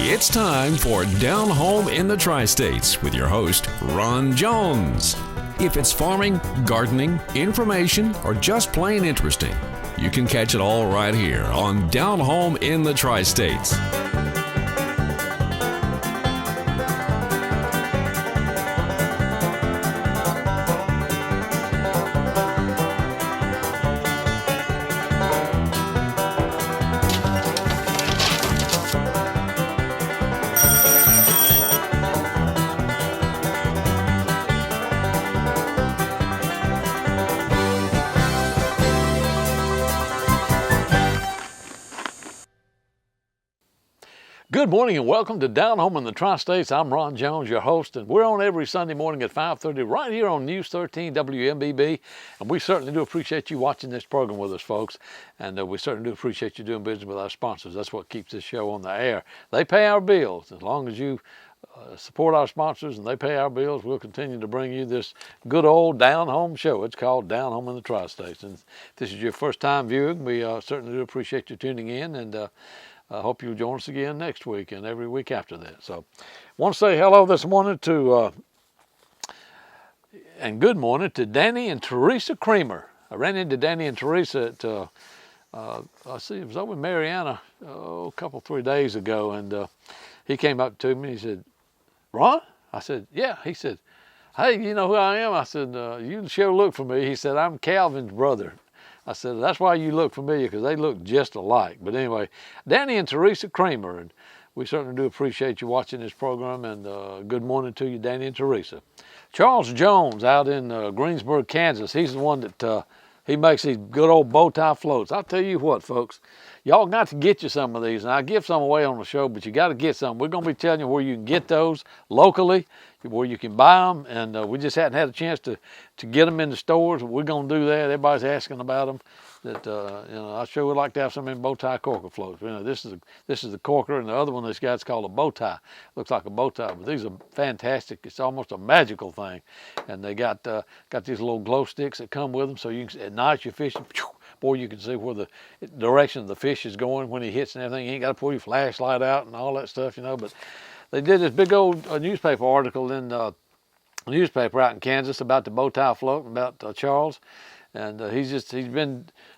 It's time for Down Home in the Tri-States with your host, Ron Jones. If it's farming, gardening, information, or just plain interesting, you can catch it all right here on Down Home in the Tri-States. Good morning and welcome to Down Home in the Tri-States. I'm Ron Jones, your host, and we're on every Sunday morning at 5:30 right here on News 13 WMBB. And we certainly do appreciate you watching this program with us, folks. And we certainly do appreciate you doing business with our sponsors. That's what keeps this show on the air. They pay our bills. As long as you support our sponsors and they pay our bills, we'll continue to bring you this good old Down Home show. It's called Down Home in the Tri-States. And if this is your first time viewing, we certainly do appreciate you tuning in, and I hope you'll join us again next week and every week after that. So I want to say hello this morning and good morning to Danny and Teresa Creamer. I ran into Danny and Teresa at, I see it was over in Mariana a couple, 3 days ago, and he came up to me and he said, "Ron?" I said, "Yeah." He said, "Hey, you know who I am?" I said, "You sure look for me." He said, "I'm Calvin's brother." I said, "That's why you look familiar, because they look just alike." But anyway, Danny and Teresa Creamer, and we certainly do appreciate you watching this program, and good morning to you, Danny and Teresa. Charles Jones out in Greensburg, Kansas, he's the one that he makes these good old bow tie floats. I'll tell you what, folks, y'all got to get you some of these, and I give some away on the show, but you got to get some. We're going to be telling you where you can get those locally, where you can buy them, and we just hadn't had a chance to get them in the stores. We're going to do that. Everybody's asking about them. That I sure would like to have some in bow tie corker floats. This is the corker, and the other one this guy's called a bow tie. Looks like a bow tie, but these are fantastic. It's almost a magical thing, and they got these little glow sticks that come with them, so you can, at night you're fishing. Boy, you can see where the direction of the fish is going when he hits and everything. You ain't got to pull your flashlight out and all that stuff, But they did this big old newspaper article in the newspaper out in Kansas about the bow tie float, and about Charles. And they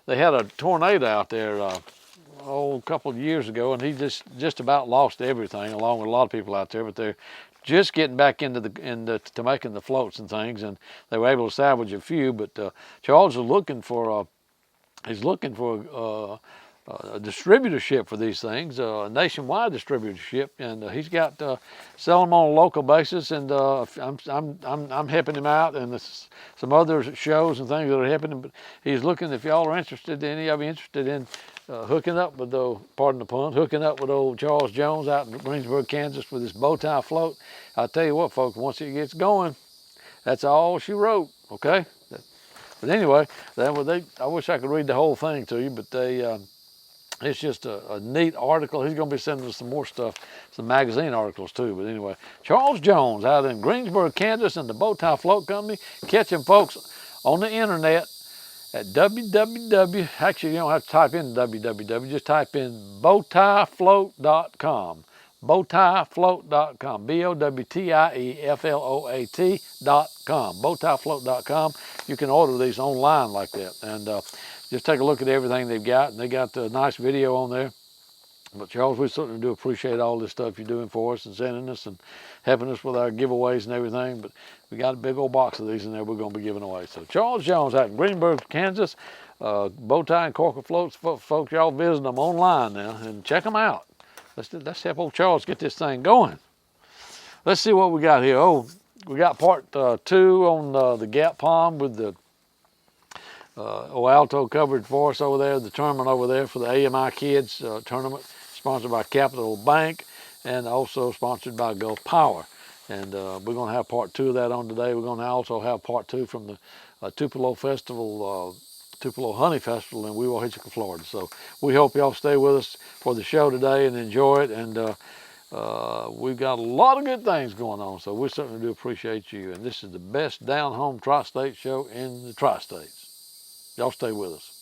had a tornado out there a couple of years ago, and he just about lost everything, along with a lot of people out there. But they're just getting back into making the floats and things, and they were able to salvage a few. But Charles is looking for a distributorship for these things, a nationwide distributorship, and he's got selling them on a local basis, and I'm helping him out, and some other shows and things that are helping him. But he's looking, if y'all are interested, any of you interested in hooking up with hooking up with old Charles Jones out in Greensburg, Kansas, with this bow tie float. I'll tell you what, folks, once it gets going, that's all she wrote. Okay. But anyway, I wish I could read the whole thing to you, but it's just a neat article. He's going to be sending us some more stuff, some magazine articles too. But anyway, Charles Jones out in Greensburg, Kansas, and the Bow Tie Float Company. Catch him, folks, on the internet at www. Actually, you don't have to type in www. Just type in bowtiefloat.com. Bowtiefloat.com. BOWTIEFLOAT.com. Bowtiefloat.com. You can order these online like that, and just take a look at everything they've got, and they got a nice video on there. But Charles, we certainly do appreciate all this stuff you're doing for us and sending us and helping us with our giveaways and everything. But we got a big old box of these in there we're going to be giving away. So Charles Jones out in Greenburg, Kansas, bow tie and corker floats. Folks, y'all visit them online now and check them out. Let's help old Charles get this thing going. Let's see what we got here. Oh, we got part 2 on the Gap Pond with the Alto covered for us over there, the tournament over there for the AMI Kids tournament, sponsored by Capital Bank and also sponsored by Gulf Power. And we're going to have part 2 of that on today. We're going to also have part 2 from the Tupelo Festival, Tupelo Honey Festival in Wewahitchka, Florida. So we hope y'all stay with us for the show today and enjoy it. And we've got a lot of good things going on, so we certainly do appreciate you. And this is the best Down Home Tri-State show in the Tri-States. Y'all stay with us.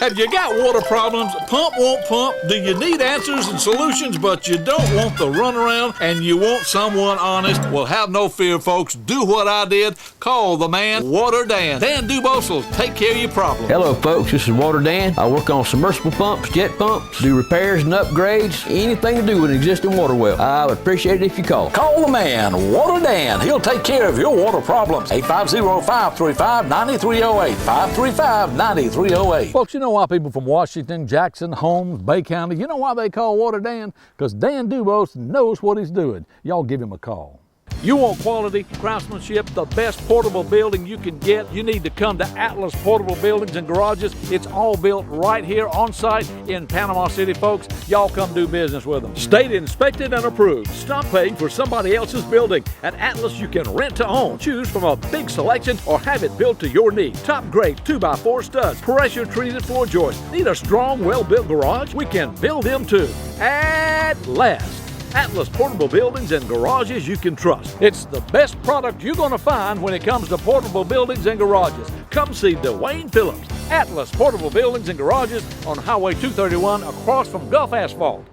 Have you got water problems? Pump won't pump? Do you need answers and solutions, but you don't want the runaround and you want someone honest? Well, have no fear, folks. Do what I did. Call the man, Water Dan. Dan Dubose will take care of your problem. Hello, folks. This is Water Dan. I work on submersible pumps, jet pumps, do repairs and upgrades, anything to do with an existing water well. I would appreciate it if you call. Call the man, Water Dan. He'll take care of your water problems. 850-535-9308. 535-9308. Folks, you know why people from Washington, Jackson, Holmes, Bay County, you know why they call Water Dan? Because Dan Dubose knows what he's doing. Y'all give him a call. You want quality craftsmanship, the best portable building you can get, you need to come to Atlas Portable Buildings and Garages. It's all built right here on site in Panama City, folks. Y'all come do business with them. State inspected and approved. Stop paying for somebody else's building. At Atlas, you can rent to own. Choose from a big selection or have it built to your need. Top grade 2x4 studs, pressure treated floor joists. Need a strong, well-built garage? We can build them too. At last, Atlas Portable Buildings and Garages you can trust. It's the best product you're going to find when it comes to portable buildings and garages. Come see Dwayne Phillips. Atlas Portable Buildings and Garages on Highway 231 across from Gulf Asphalt.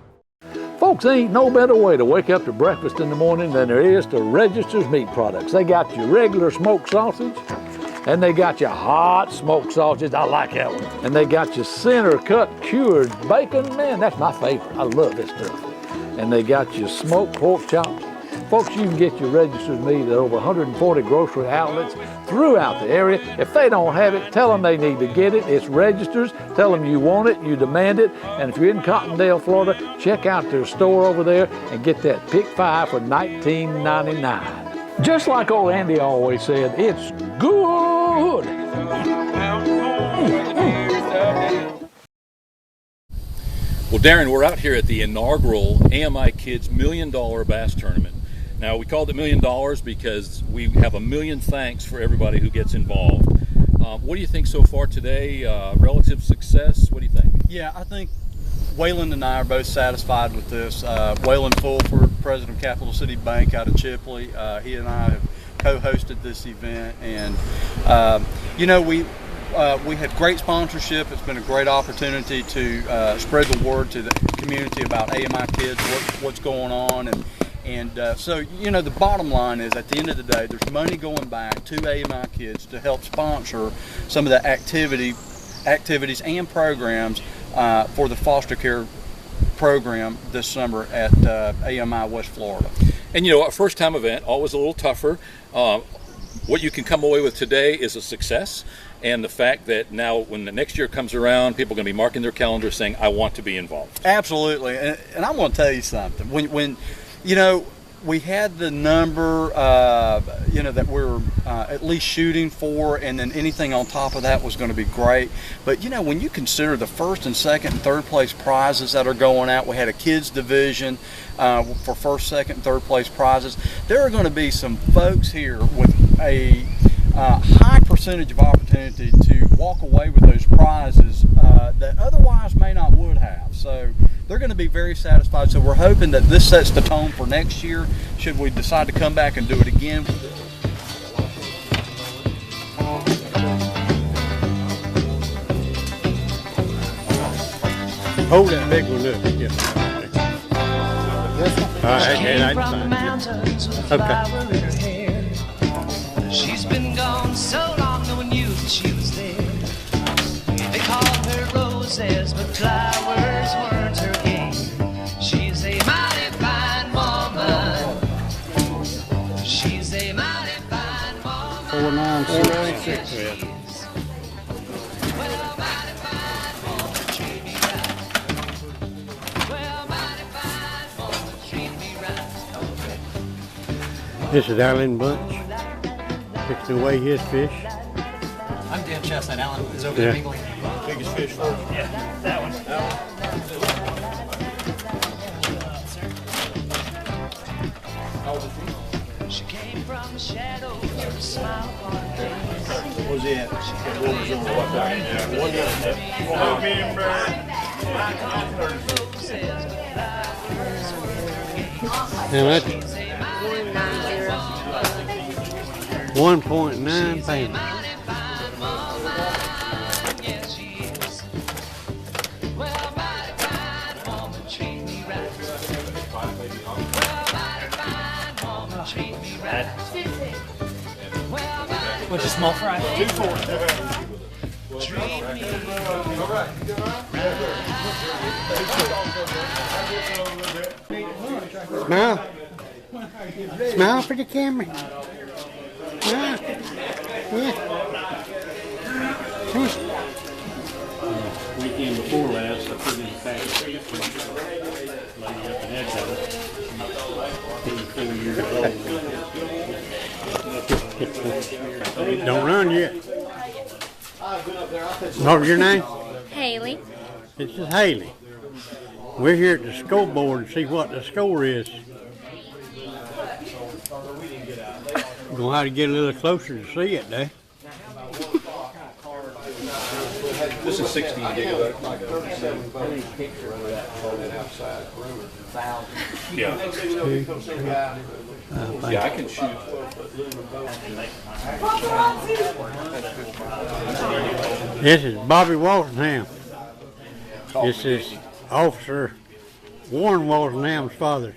Folks, ain't no better way to wake up to breakfast in the morning than there is to Register's Meat Products. They got your regular smoked sausage, and they got your hot smoked sausage. I like that one. And they got your center cut cured bacon. Man, that's my favorite. I love this stuff. And they got your smoked pork chops. Folks, you can get your Register's Meat at over 140 grocery outlets throughout the area. If they don't have it, tell them they need to get it. It's Register's. Tell them you want it, you demand it. And if you're in Cottondale, Florida, check out their store over there and get that Pick 5 for $19.99. Just like old Andy always said, it's good. Well, Darren, we're out here at the inaugural AMI Kids $1 Million Bass Tournament. Now, we called it $1 million because we have a million thanks for everybody who gets involved. What do you think so far today? Relative success? What do you think? Yeah, I think Waylon and I are both satisfied with this. Waylon Fulford, president of Capital City Bank out of Chipley, he and I have co-hosted this event, and we had great sponsorship. It's been a great opportunity to spread the word to the community about AMI Kids, what's going on, and so the bottom line is, at the end of the day, there's money going back to AMI Kids to help sponsor some of the activities and programs for the foster care program this summer at AMI West Florida. And a first-time event, always a little tougher. What you can come away with today is a success. And the fact that now when the next year comes around, people are going to be marking their calendar saying, I want to be involved. Absolutely. And I'm going to tell you something. When we had the number, that we're at least shooting for, and then anything on top of that was going to be great. But, when you consider the first and second and third place prizes that are going out, we had a kids division for first, second, and third place prizes. There are going to be some folks here with a high percentage of opportunity to walk away with those prizes that otherwise may not would have. So they're going to be very satisfied. So we're hoping that this sets the tone for next year, should we decide to come back and do it again. Hold that big one up. Yeah. All right, and okay. She's been gone so long, no one knew that she was there. They called her roses, but flowers weren't her game. She's a mighty fine woman. She's a mighty fine woman. 496. Yeah. Well, mighty fine woman, treat me right. Well, mighty fine woman, treat me right. This is Alan Bunch, fixing to weigh his fish. I'm Dan Chestnut. Alan is over there mingling. Biggest fish for us. Yeah, that one. She came from the shadows with a smile on her face. Where's he at? And that's 1.9 pounds. What's a small fry? 240. Smile. Smile for the camera. Smile. Yeah. Weekend before last, I put in the package. Lady up and had that. He's 4 years old. Don't run yet. What was your name? Haley. This is Haley. We're here at the scoreboard to see what the score is. We're going to have to get a little closer to see it, though. This is 16 gigabytes. Yeah. Yeah, I can shoot. This is Bobby Walsingham. This is Officer Warren Walsingham's father.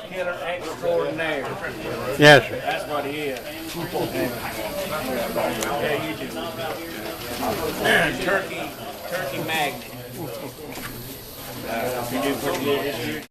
Killer extraordinaire. Yes, sir. That's what he is. Yeah, you do. Turkey magnet. You do pretty good.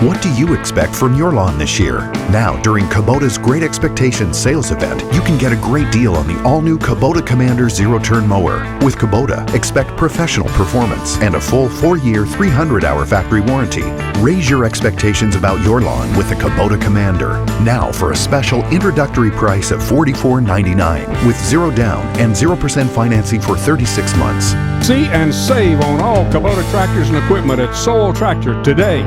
What do you expect from your lawn this year? Now, during Kubota's Great Expectations sales event, you can get a great deal on the all-new Kubota Commander zero-turn mower. With Kubota, expect professional performance and a full 4-year, 300-hour factory warranty. Raise your expectations about your lawn with the Kubota Commander. Now for a special introductory price of $44.99 with 0 down and 0% financing for 36 months. See and save on all Kubota tractors and equipment at Soul Tractor today.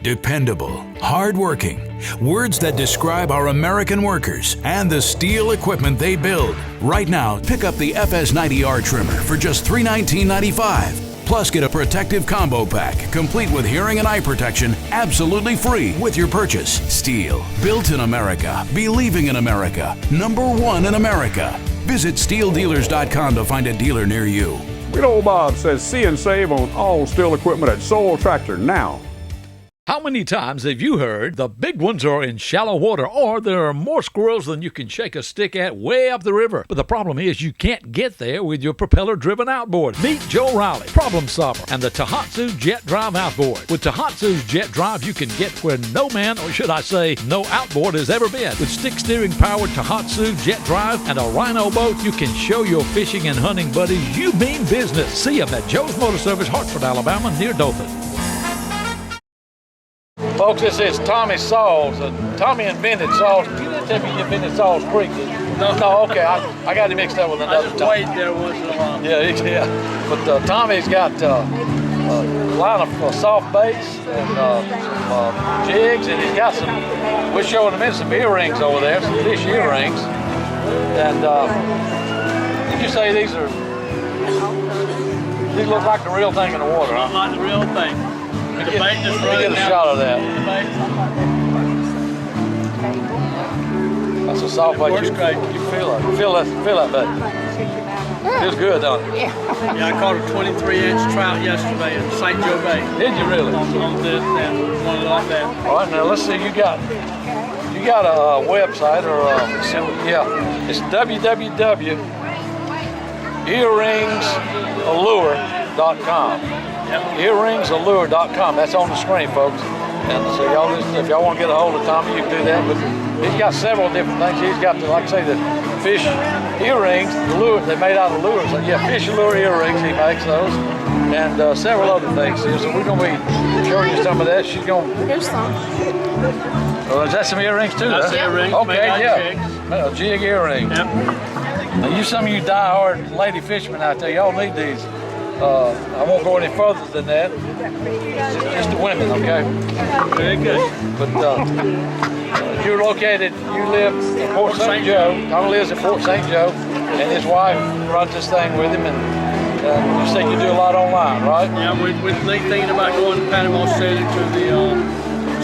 Dependable, hardworking, words that describe our American workers and the steel equipment they build. Right now, pick up the FS90R trimmer for just $319.95. Plus, get a protective combo pack, complete with hearing and eye protection, absolutely free with your purchase. Steel, built in America, believing in America, #1 in America. Visit SteelDealers.com to find a dealer near you. Good old Bob says see and save on all steel equipment at Soul Tractor now. How many times have you heard the big ones are in shallow water, or there are more squirrels than you can shake a stick at way up the river? But the problem is you can't get there with your propeller-driven outboard. Meet Joe Riley, problem solver, and the Tohatsu Jet Drive outboard. With Tohatsu's Jet Drive, you can get where no man, or should I say, no outboard has ever been. With stick steering powered Tohatsu Jet Drive and a Rhino boat, you can show your fishing and hunting buddies you mean business. See them at Joe's Motor Service, Hartford, Alabama, near Dothan. Folks, this is Tommy Sauls, and Tommy invented Sauls. You didn't tell me you invented Sauls Creek, did you? No, okay, I got him mixed up with another Tommy. I just wait there once in a while. Yeah. But Tommy's got a line of soft baits and some jigs, and he's got some, we're showing him in some earrings over there, some fish earrings. And did you say these look like the real thing in the water, huh? Like the real thing. Let me get a shot of that. That's a soft bait. You feel it. Feel that bait. Feels good, don't it? Yeah, I caught a 23-inch trout yesterday in St. Joe Bay. Did you really? On this and one like that. All right, now let's see. You got a website or it's www.earringsallure.com. Earringsallure.com. That's on the screen, folks. And so y'all, if y'all want to get a hold of Tommy, you can do that. But he's got several different things. He's got, like I say, the fish earrings, the lure they made out of lures. So fish lure earrings. He makes those, and several other things. So we're going to be showing you some of that. She's going. Here's some. Oh, is that some earrings too? That's earrings. Okay, yeah. Jig earrings. Yep. Now, some of you die-hard lady fishermen out there, y'all need these. I won't go any further than that. Just the women, okay? Very good. But you live in Fort St. Joe. Tommy lives in Fort St. Joe, and his wife runs this thing with him. And you say you do a lot online, right? Yeah, we're thinking about going to Panama City to the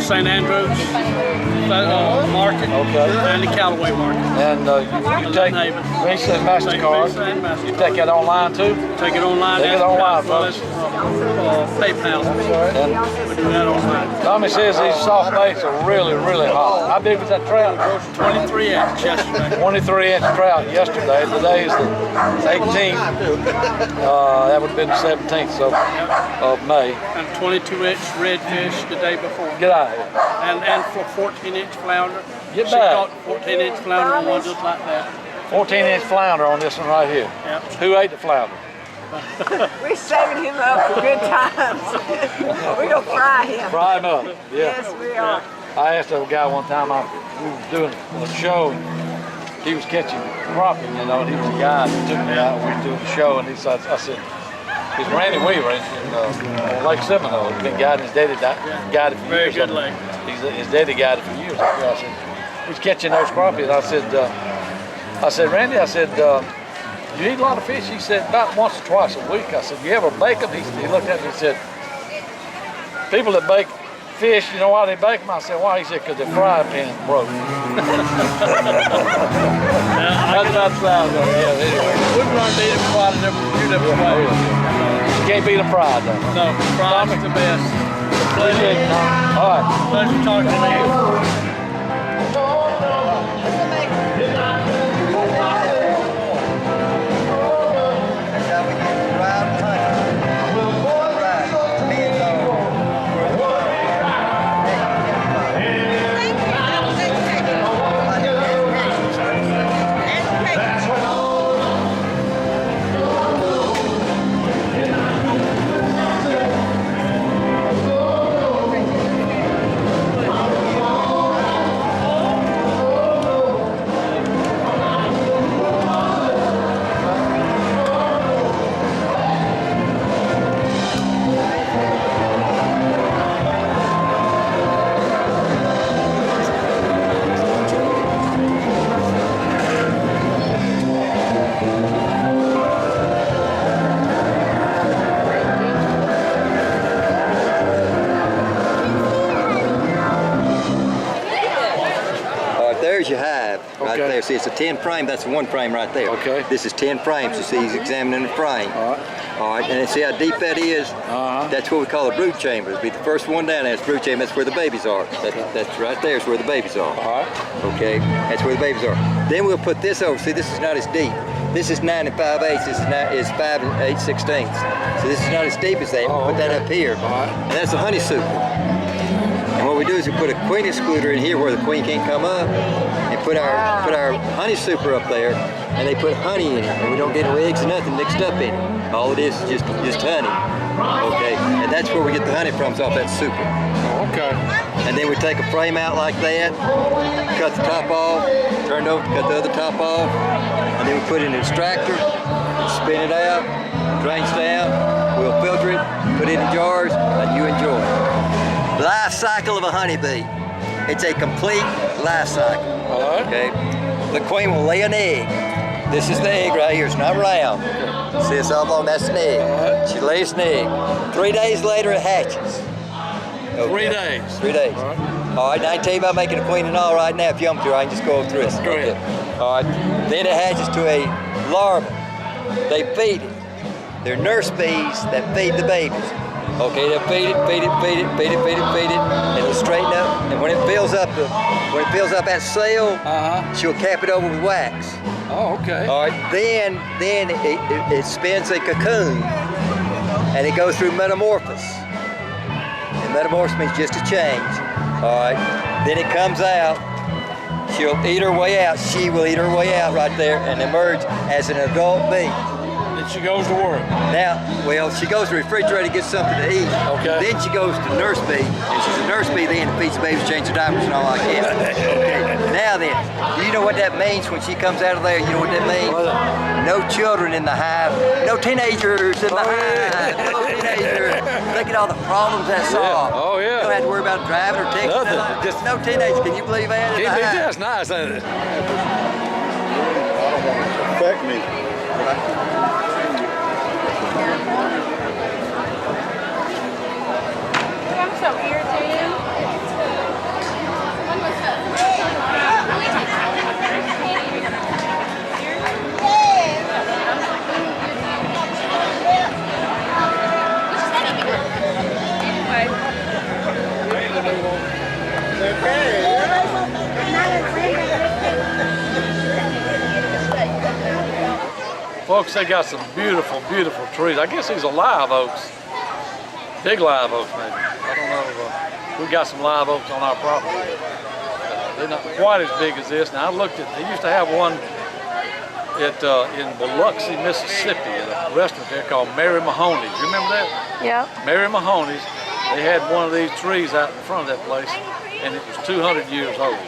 St. Andrews Market, and the Callaway Market. And you take Visa and MasterCard. You take that online too? Take it online. Take it online, folks. PayPal. We do that online. Tommy says these soft baits are really, really hot. How big was that trout? 23 inch yesterday. 23-inch trout yesterday. Today is the 18th. That would have been the 17th of May. And 22-inch redfish the day before. Get out of here. And for 14-inch flounder. Get she back. caught 14-inch flounder on one just like that. 14-inch flounder on this one right here. Yep. Who ate the flounder? We're saving him up for good times. We're going to fry him. Fry him up, yeah. Yes, we are. I asked a guy one time, we were doing a show, and he was catching crappie, you know, and he was a guy that took me out, we were doing the show, and I said, he's Randy Weaver on Lake Seminole. He's been guiding his daddy guided for years. Very good lake. His daddy guided for years. I said, he's catching those crappies. I said, Randy, you eat a lot of fish? He said, about once or twice a week. I said, you ever bake them? He looked at me and said, people that bake fish, you know why they bake them? I said, why? He said, because the frying pan broke. That's not sound though. Yeah, anyway. We've learned to eat them quite a few different ways. You can't beat a fried though. No, fried is the best. Appreciate it, Tom. All right. Pleasure talking to you. You have right there. See, it's a 10 frame. That's one frame right there. Okay. This is 10 frames. You see, he's examining the frame. All right. All right. And see how deep that is? That's what we call a brood chamber. It'll be the first one down there. It's brood chamber. That's where the babies are. That's right there. Is where the babies are. All right. Okay. That's where the babies are. Then we'll put this over. See, this is not as deep. This is 9 5/8. This is 5 8/16. So this is not as deep as that. We'll put that up here. All right. And that's a honey super. And what we do is we put a queen excluder in here where the queen can't come up, and put our honey super up there, and they put honey in it, and we don't get no eggs or nothing mixed up in it. All it is just honey. Okay, and that's where we get the honey from, off that super. Okay. And then we take a frame out like that, cut the top off, turn it over, cut the other top off, and then we put it in an extractor, spin it out, drains down, we'll filter it, put it in jars, and you enjoy it. Life cycle of a honeybee. It's a complete life cycle. Okay. The queen will lay an egg. This is the egg right here. It's not round. See, it's oblong. That's an egg. She lays an egg. 3 days later, it hatches. Okay. 3 days. 3 days. All right. Now I can tell you about making a queen and all right now. If you want me to, I can just go through this. Go ahead. All right. Then it hatches to a larva. They feed it. They're nurse bees that feed the babies. Okay, they'll feed it, and it'll straighten up. And when it fills up that cell, she'll cap it over with wax. Oh, okay. All right. Then it spins a cocoon, and it goes through metamorphosis. And metamorphosis means just a change. All right. Then it comes out. She'll eat her way out. She will eat her way out right there and emerge as an adult bee. Then she goes to work. Now, well, she goes to the refrigerator to get something to eat. Okay. Then she goes to nurse bee, and she's a nurse bee then, feeds the babies, changes diapers and all like that. Okay. Now then, do you know what that means when she comes out of there? You know what that means? No children in the hive, no teenagers in the hive, no teenagers. Look at all the problems that solves. Oh yeah. You don't have to worry about driving or texting. Nothing. Just no teenagers. Can you believe that? That's nice, isn't it? I don't want it to affect me. I'm so irritated. Folks, they got some beautiful, beautiful trees. I guess these are live oaks. Big live oaks, maybe. I don't know. We got some live oaks on our property. They're not quite as big as this. Now, I looked at, they used to have one in Biloxi, Mississippi, at a restaurant there called Mary Mahoney's. You remember that? Yep. Mary Mahoney's. They had one of these trees out in front of that place, and it was 200 years old.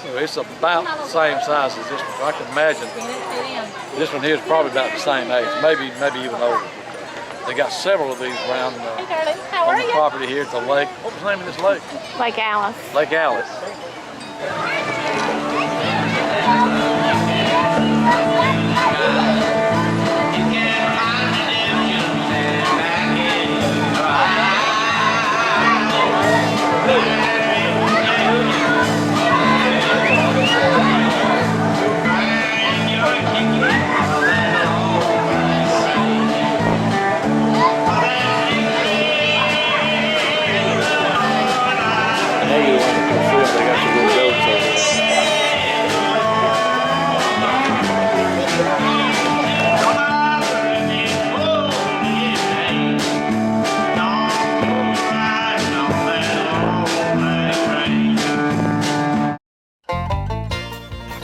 So it's about the same size as this one. So I can imagine this one here is probably about the same age, maybe even older. They got several of these around on the property here at the lake. What was the name of this lake? Lake Alice. Lake Alice.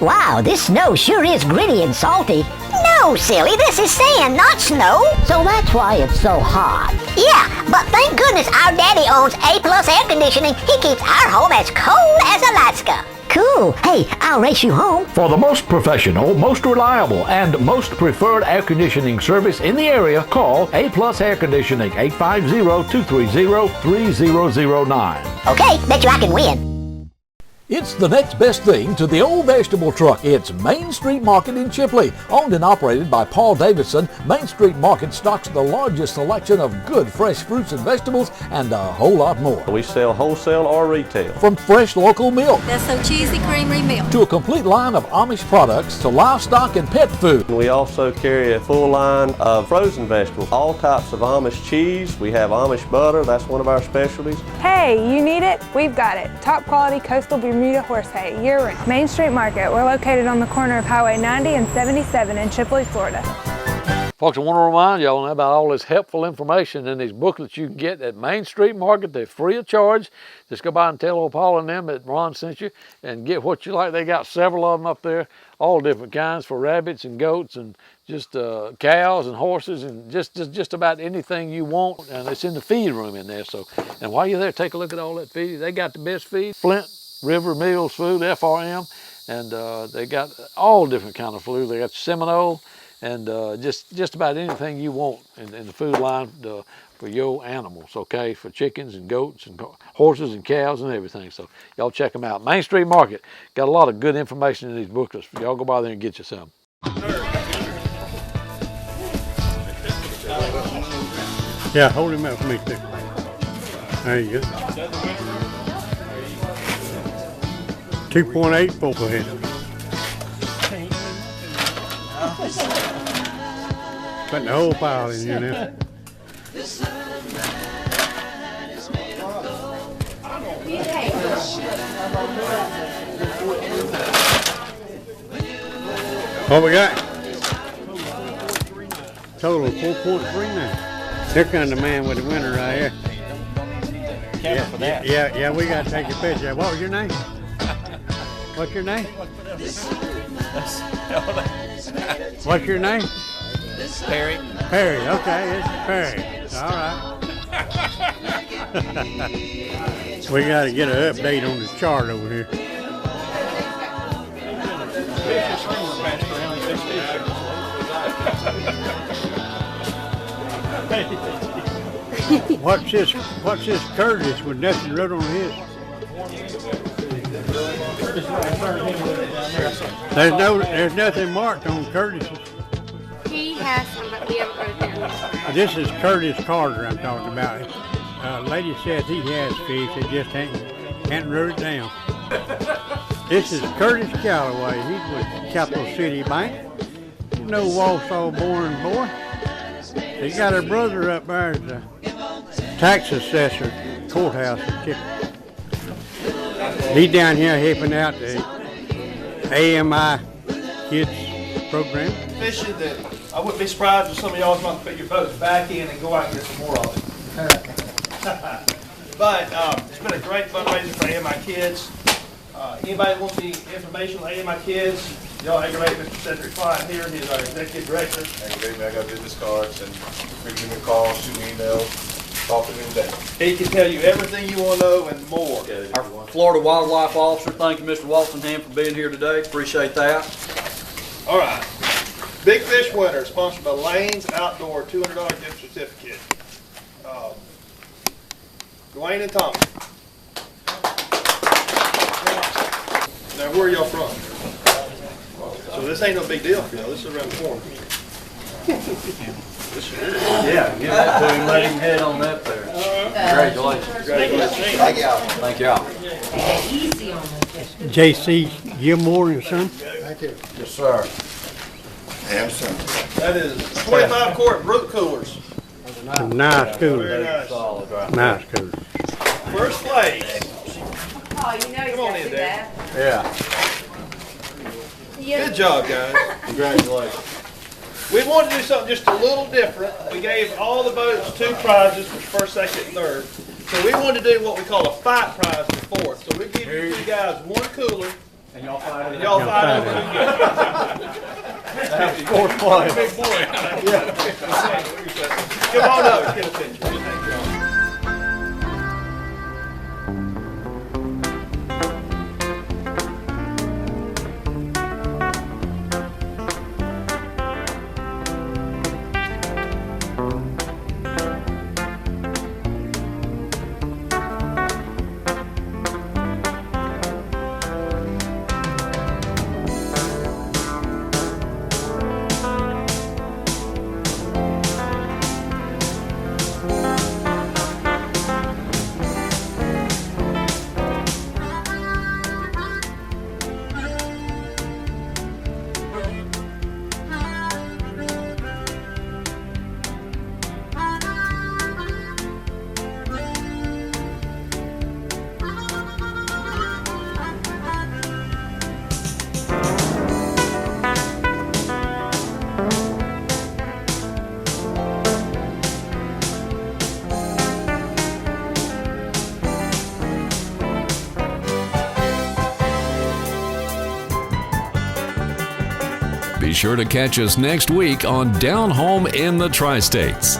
Wow, this snow sure is gritty and salty. No, silly, this is sand, not snow. So that's why it's so hot. Yeah, but thank goodness our daddy owns A-Plus Air Conditioning. He keeps our home as cold as Alaska. Cool. Hey, I'll race you home. For the most professional, most reliable, and most preferred air conditioning service in the area, call A-Plus Air Conditioning, 850-230-3009. Okay, bet you I can win. It's the next best thing to the old vegetable truck. It's Main Street Market in Chipley. Owned and operated by Paul Davidson, Main Street Market stocks the largest selection of good fresh fruits and vegetables and a whole lot more. We sell wholesale or retail. From fresh local milk That's so cheesy creamery milk to a complete line of Amish products to livestock and pet food. We also carry a full line of frozen vegetables, all types of Amish cheese. We have Amish butter, that's one of our specialties. Hey, you need it? We've got it. Top quality coastal Bermuda horse hay, year-round. Main Street Market. We're located on the corner of Highway 90 and 77 in Chipley, Florida. Folks, I want to remind y'all about all this helpful information in these booklets you can get at Main Street Market. They're free of charge. Just go by and tell old Paul and them that Ron sent you and get what you like. They got several of them up there, all different kinds for rabbits and goats and just cows and horses and just about anything you want. And it's in the feed room in there. So, and while you're there, take a look at all that feed. They got the best feed, Flint River Mills food, FRM, and they got all different kind of food. They got Seminole and just about anything you want in the food line for your animals, okay? For chickens and goats and horses and cows and everything. So y'all check them out. Main Street Market got a lot of good information in these booklets. Y'all go by there and get you some. Yeah, hold him up for me too. There you go. 2.8 full ahead. Putting the whole pile in here now. What we got? Total of 4.3 now. Here comes the man with the winner right here. Yeah, we got to take a picture. What was your name? What's your name? What's your name? Perry. Perry, okay, it's Perry. All right. We got to get an update on the chart over here. What's this Curtis with nothing wrote on his? There's nothing marked on Curtis's. He has some, but we haven't wrote it down. This is Curtis Carter I'm talking about. Lady says he has fish, they just hadn't wrote it down. This is Curtis Calloway. He's with Capital City Bank. You know Walsall born boy. He got her brother up there as a tax assessor, courthouse in Chipley. He's down here helping out the AMI kids program. Fishing the I wouldn't be surprised if some of y'all might put your boats back in and go out and get some more of it. But it's been a great fundraiser for AMI Kids. Anybody wants any information on AMI Kids, y'all aggravate Mr. Cedric Fine here. He's our executive director. Aggravate me, I got business cards and give me a call, shoot me emails, talk to me today. He can tell you everything you want to know and more. Our Florida Wildlife Officer, thank you, Mr. Walsingham, for being here today. Appreciate that. All right. Big Fish Winter, sponsored by Lane's Outdoor, $200 gift certificate. Dwayne and Tommy. Now, where are y'all from? So this ain't no big deal for y'all. This is around the corner. Yeah, give that to him, let him head on up there. Congratulations. Congratulations. Thank y'all. Thank y'all. Easy on this. J.C. Gilmore and Son. Thank you. Yes, sir. And some. That is 25 quart Brook coolers. Some nice coolers. Very nice. Solid, right? Nice coolers. First place. Oh, you know he's Come on got in, to do Dad. that. Yeah. Good job, guys. Congratulations. We wanted to do something just a little different. We gave all the boats 2 prizes, which first, second, and third. So we wanted to do what we call a fight prize for fourth. So we give you 2 guys 1 cooler. And y'all fight And y'all fight over who gets it. Fourth place. Big boy. Come on up, get a picture. Be sure to catch us next week on Down Home in the Tri-States.